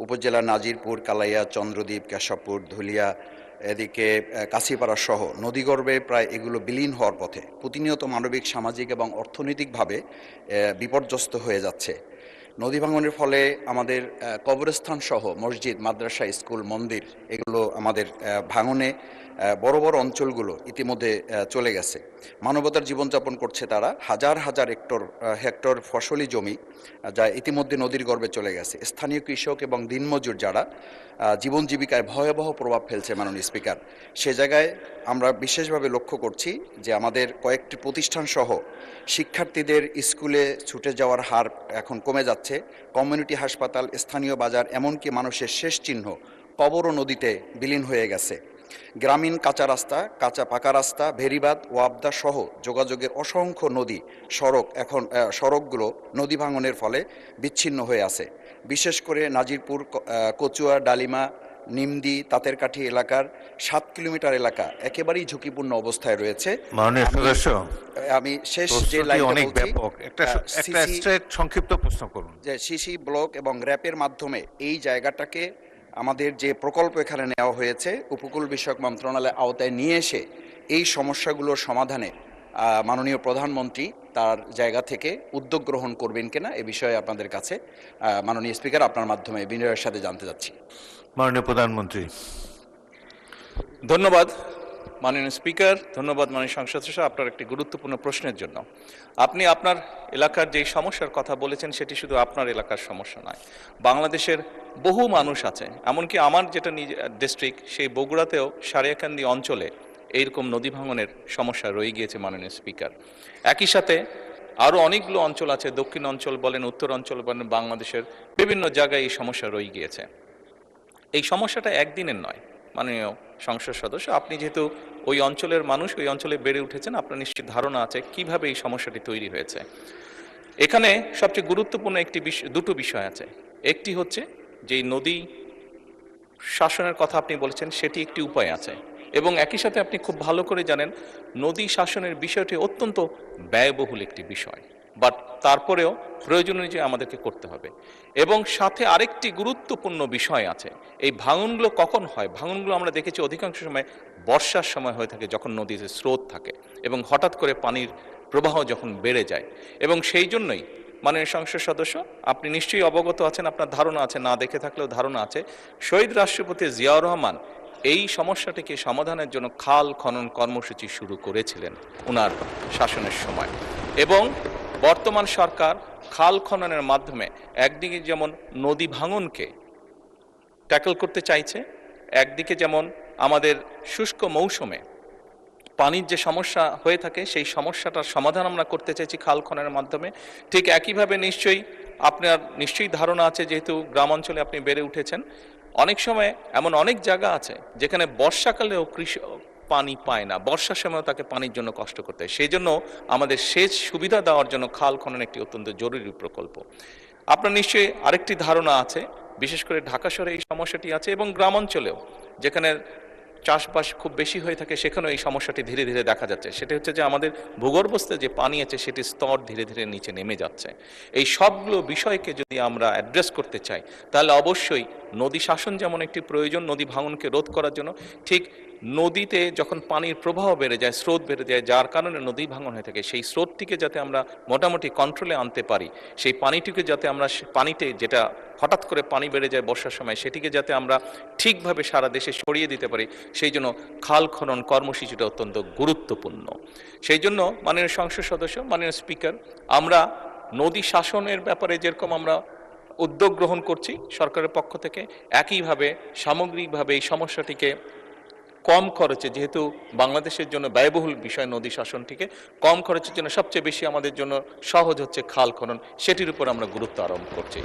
উপজেলার নাজিরপুর, কালাইয়া, চন্দ্রদ্বীপ, কেশবপুর, ধুলিয়া, এদিকে কাশিপাড়া সহ নদীগর্ভে প্রায় এগুলো বিলীন হওয়ার পথে। প্রতিনিয়ত মানবিক, সামাজিক এবং অর্থনৈতিকভাবে বিপর্যস্ত হয়ে যাচ্ছে। নদী ভাঙনের ফলে আমাদের কবরস্থান সহ মসজিদ, মাদ্রাসা, স্কুল, মন্দির এগুলো আমাদের ভাঙনে বড় বড় অঞ্চলগুলো ইতিমধ্যে চলে গেছে। মানবতার জীবনযাপন করছে তারা। হাজার হাজার হেক্টর ফসলি জমি যা ইতিমধ্যে নদীর গর্ভে চলে গেছে। স্থানীয় কৃষক এবং দিনমজুর যারা জীবন জীবিকায় ভয়াবহ প্রভাব ফেলছে মাননীয় স্পিকার। সে জায়গায় আমরা বিশেষভাবে লক্ষ্য করছি যে আমাদের কয়েকটি প্রতিষ্ঠান সহ শিক্ষার্থীদের স্কুলে ছুটে যাওয়ার হার এখন কমে যাচ্ছে। কমিউনিটি হাসপাতাল, স্থানীয় বাজার, এমনকি মানুষের শেষ চিহ্ন কবরও নদীতে বিলীন হয়ে গেছে। গ্রামীণ কাঁচা রাস্তা, কাঁচা পাকা রাস্তা, ভেরিবাঁধ, ওয়াবদা সহ যোগাযোগের অসংখ্য সড়কগুলো নদী ভাঙনের ফলে বিচ্ছিন্ন হয়ে আছে। বিশেষ করে নাজিরপুর, কচুয়া, ডালিমা, নিমদি, তাঁতেরকাঠি এলাকার 7 কিলোমিটার এলাকা একেবারেই ঝুঁকিপূর্ণ অবস্থায় রয়েছে। মাননীয় সদস্য, আমি শেষ যে লাইনটা বলছি, একটা সংক্ষিপ্ত প্রশ্ন করুন। যে সিসি ব্লক এবং র্যাপের মাধ্যমে এই জায়গাটাকে আমাদের যে প্রকল্প এখানে নেওয়া হয়েছে উপকূল বিষয়ক মন্ত্রণালয়ের আওতায় নিয়ে এসে এই সমস্যাগুলোর সমাধানে মাননীয় প্রধানমন্ত্রী তার জায়গা থেকে উদ্যোগ গ্রহণ করবেন কিনা এ বিষয়ে আপনাদের কাছে মাননীয় স্পিকার আপনার মাধ্যমে বিনয়ের সাথে জানতে চাচ্ছি। মাননীয় প্রধানমন্ত্রী। ধন্যবাদ মাননীয় স্পিকার, ধন্যবাদ মাননীয় সংসদ সদস্য আপনার একটি গুরুত্বপূর্ণ প্রশ্নের জন্য। আপনি আপনার এলাকার যেই সমস্যার কথা বলেছেন সেটি শুধু আপনার এলাকার সমস্যা নয়, বাংলাদেশের বহু মানুষ আছে। এমনকি আমার যেটা ডিস্ট্রিক্ট সেই বগুড়াতেও সারিয়াকান্দি অঞ্চলে এইরকম নদী ভাঙনের সমস্যা রয়ে গিয়েছে মাননীয় স্পিকার। একই সাথে আরও অনেকগুলো অঞ্চল আছে, দক্ষিণ অঞ্চল বলেন, উত্তর অঞ্চল বলেন, বাংলাদেশের বিভিন্ন জায়গায় এই সমস্যা রয়ে গিয়েছে। এই সমস্যাটা একদিনের নয় মাননীয় সংসদ সদস্য। আপনি যেহেতু ওই অঞ্চলের মানুষ, ওই অঞ্চলে বেড়ে উঠেছেন, আপনার নিশ্চিত ধারণা আছে কিভাবে এই সমস্যাটি তৈরি হয়েছে। এখানে সবচেয়ে গুরুত্বপূর্ণ দুটো বিষয় আছে। একটি হচ্ছে যে নদী শাসনের কথা আপনি বলেছেন, সেটি একটি উপায় আছে, এবং একই সাথে আপনি খুব ভালো করে জানেন নদী শাসনের বিষয়টি অত্যন্ত ব্যয়বহুল একটি বিষয়, বাট তারপরেও প্রয়োজন অনুযায়ী আমাদেরকে করতে হবে। এবং সাথে আরেকটি গুরুত্বপূর্ণ বিষয় আছে, এই ভাঙনগুলো কখন হয়? ভাঙনগুলো আমরা দেখেছি অধিকাংশ সময় বর্ষার সময় হয়ে থাকে, যখন নদীতে স্রোত থাকে এবং হঠাৎ করে পানির প্রবাহ যখন বেড়ে যায়। এবং সেই জন্যই মাননীয় সংসদ সদস্য আপনি নিশ্চয়ই অবগত আছেন, আপনার ধারণা আছে, না দেখে থাকলেও ধারণা আছে, শহীদ রাষ্ট্রপতি জিয়াউর রহমান এই সমস্যাটিকে সমাধানের জন্য খাল খনন কর্মসূচি শুরু করেছিলেন ওনার শাসনের সময়। এবং বর্তমান সরকার খাল খননের মাধ্যমে একদিকে যেমন নদী ভাঙনকে ট্যাকল করতে চাইছে, একদিকে যেমন আমাদের শুষ্ক মৌসুমে পানির যে সমস্যা হয়ে থাকে সেই সমস্যাটার সমাধান আমরা করতে চাইছি খাল খননের মাধ্যমে। ঠিক একইভাবে আপনার নিশ্চয়ই ধারণা আছে, যেহেতু গ্রাম অঞ্চলে আপনি বেড়ে উঠেছেন, অনেক সময় এমন অনেক জায়গা আছে যেখানে বর্ষাকালেও কৃষক পানি পায় না, বর্ষার সময় তাকে পানির জন্য কষ্ট করতে হয়। সেই জন্য আমাদের সেচ সুবিধা দেওয়ার জন্য খাল খনন একটি অত্যন্ত জরুরি প্রকল্প। আপনার নিশ্চয়ই আরেকটি ধারণা আছে, বিশেষ করে ঢাকা শহরে এই সমস্যাটি আছে, এবং গ্রাম অঞ্চলেও যেখানে চাষবাস খুব বেশি হয়ে থাকে সেখানেও এই সমস্যাটি ধীরে ধীরে দেখা যাচ্ছে। সেটা হচ্ছে যে আমাদের ভূগর্ভস্থ যে পানি আছে সেটির স্তর ধীরে ধীরে নিচে নেমে যাচ্ছে। এই সবগুলো বিষয়কে যদি আমরা অ্যাড্রেস করতে চাই তাহলে অবশ্যই নদী শাসন যেমন একটি প্রয়োজন নদী ভাঙনকে রোধ করার জন্য, ঠিক নদীতে যখন পানির প্রবাহ বেড়ে যায়, স্রোত বেড়ে যায়, যার কারণে নদী ভাঙন হয়ে থাকে, সেই স্রোতটিকে যাতে আমরা মোটামুটি কন্ট্রোলে আনতে পারি, সেই পানিটিকে যাতে আমরা পানিতে যেটা হঠাৎ করে পানি বেড়ে যায় বর্ষার সময় সেটিকে যাতে আমরা ঠিকভাবে সারা দেশে ছড়িয়ে দিতে পারি, সেই জন্য খাল খনন কর্মসূচিটা অত্যন্ত গুরুত্বপূর্ণ। সেই জন্য মাননীয় সংসদ সদস্য, মাননীয় স্পিকার, আমরা নদী শাসনের ব্যাপারে যেরকম আমরা উদ্যোগ গ্রহণ করছি সরকারের পক্ষ থেকে, একইভাবে সামগ্রিকভাবে এই সমস্যাটিকে কম খরচে, যেহেতু বাংলাদেশের জন্য ব্যয়বহুল বিষয় নদী শাসনটিকে কম খরচের জন্য সবচেয়ে বেশি আমাদের জন্য সহজ হচ্ছে খাল খনন, সেটির উপর আমরা গুরুত্ব আরোপ করছি।